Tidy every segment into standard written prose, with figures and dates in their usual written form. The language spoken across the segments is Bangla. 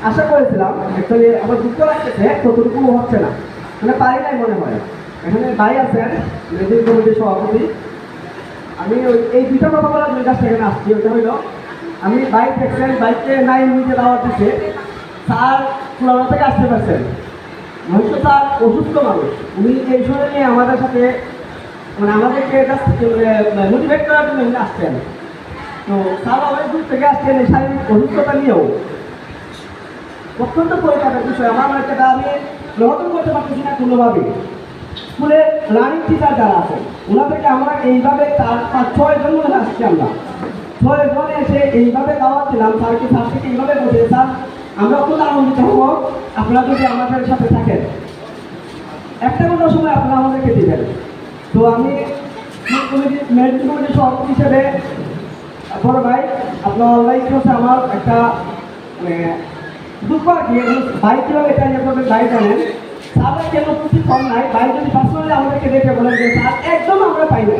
আশা করেছিলাম, অ্যাকচুয়ালি আমার দুঃখ লাগতেছে ততটুকু হচ্ছে না, মানে পারি নাই মনে হয়। এখানে ভাই আছেন মেদিনী কমিটির সভাপতি। আমি এই দুইটা কথা বলার দুই কাছ থেকে আসছি। ওটা হইল, আমি বাইক দেখছেন, বাইককে 9 মিনিটে দাওয়াত দিচ্ছে, স্যার পুরানো থেকে আসতে পারছেন। মহেশ স্যার অসুস্থ মানুষ, উনি এই সময় নিয়ে আমাদের সাথে মানে আমাদেরকে মোটিভেট করার জন্য উনি আসছেন। তো স্যার অনেক দূর থেকে আসছেন এই শারীরিক অসুস্থতা নিয়েও। অত্যন্ত পরিকারের বিষয় আমার একটা আমি গ্রহণ করতে পারতেছি না কোনোভাবে। স্কুলে রানিং টিচার যারা আছেন ওনাদেরকে আমরা এইভাবে 4-5-6 জন মনে আসছি, আমরা 6 জন এসে এইভাবে দাওয়াত দিলাম স্যারকে। স্যার থেকে এইভাবে বলছে, স্যার আমরা খুব আনন্দিত হব আপনারা যদি আমাদের সাথে থাকেন, একটা কোনো সময় আপনারা আমাদেরকে দিবেন। তো আমি মেডিকেল কমিটির সভাপতি হিসেবে বড় ভাই আপনার অনলাইন হচ্ছে আমার একটা দুঃখ আর কি। ভাই কীভাবে এটা ইয়ে করবেন ভাই জানেন। স্যারের কেন কিছু কম নাই, ভাই যদি পার্সোনালি আমাদেরকে দেখে বলেন যে স্যার একদম আমরা পাই না,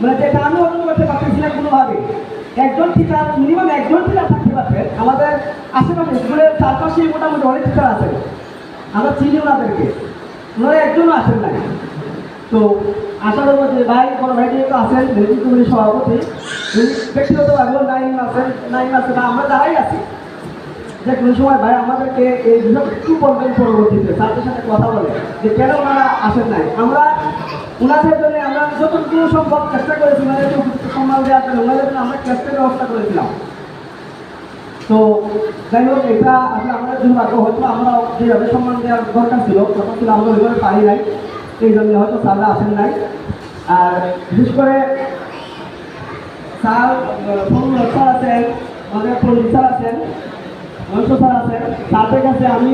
মানে যেটা আমি অর্জন করতে পারতেছি না কোনোভাবে। একজন টিচার মিনিমাম একজন টিচার থাকতে পারবেন আমাদের আশেপাশে স্কুলের চারপাশে মোটামুটি অনেক টিচার আছেন, আমরা চিনি ওনাদেরকে, ওনারা একজনও আসেন নাই। তো আশা করবো যে ভাই বড় ভাই যেহেতু আছেন মেডিকেল কমিটির সভাপতি, ব্যক্তিগতভাবেও নাইন আছে বা আমরা যারাই আছি, যে কোনো সময় ভাই আমাদেরকে এই বিষয় একটু বলবেন পরবর্তীতে তাদের সাথে কথা বলে যে কেন ওনারা আসেন নাই। আমরা ওনাদের জন্য আমরা যতটুকু সম্ভব চেষ্টা করেছি, ওনাদেরকে উপযুক্ত সম্মান দেওয়ার জন্য ওনাদের জন্য আমরা ক্যাস্টের ব্যবস্থা করেছিলাম। তো যাই হোক, এটা আসলে আমাদের দুর্ভাগ্য, হয়তো আমরা যেভাবে সম্মান দেওয়ার দরকার ছিল তখন ছিল আমরা ওইভাবে পারি নাই, এই জন্য হয়তো স্যাররা আসেন নাই। আর বিশেষ করে স্যার স্যার আছেন, আমাদের পণ্ডিত স্যার আছেন, মঞ্চ স্যার আছেন, তাদের কাছে আমি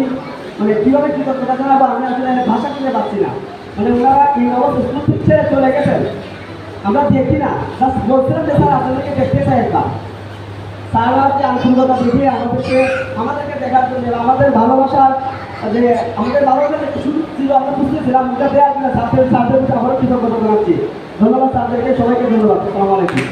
মানে কীভাবে কী করতে জানাবো আমি আসলে ভাষা কিনে পাচ্ছি না। মানে ওনারা এই অবস্থা স্কুল থেকে ছেড়ে চলে গেছেন, আমরা দেখি না, জাস্ট বলছিলাম যে স্যার আপনাদেরকে দেখতে চাই একবার। স্যাররা যে আন্তরিকতা দেখিয়ে আমাদেরকে দেখার জন্য আমাদের ভালোবাসার যে আমাদের ভালোবাসার একটু শুরু ছিল, আমরা বুঝতেছিলাম ওটা দেওয়ার জন্য স্যারদের প্রতি আবারও কৃতজ্ঞতা জানাচ্ছি। ধন্যবাদ স্যারদেরকে, সবাইকে ধন্যবাদ। আসসালামু আলাইকুম।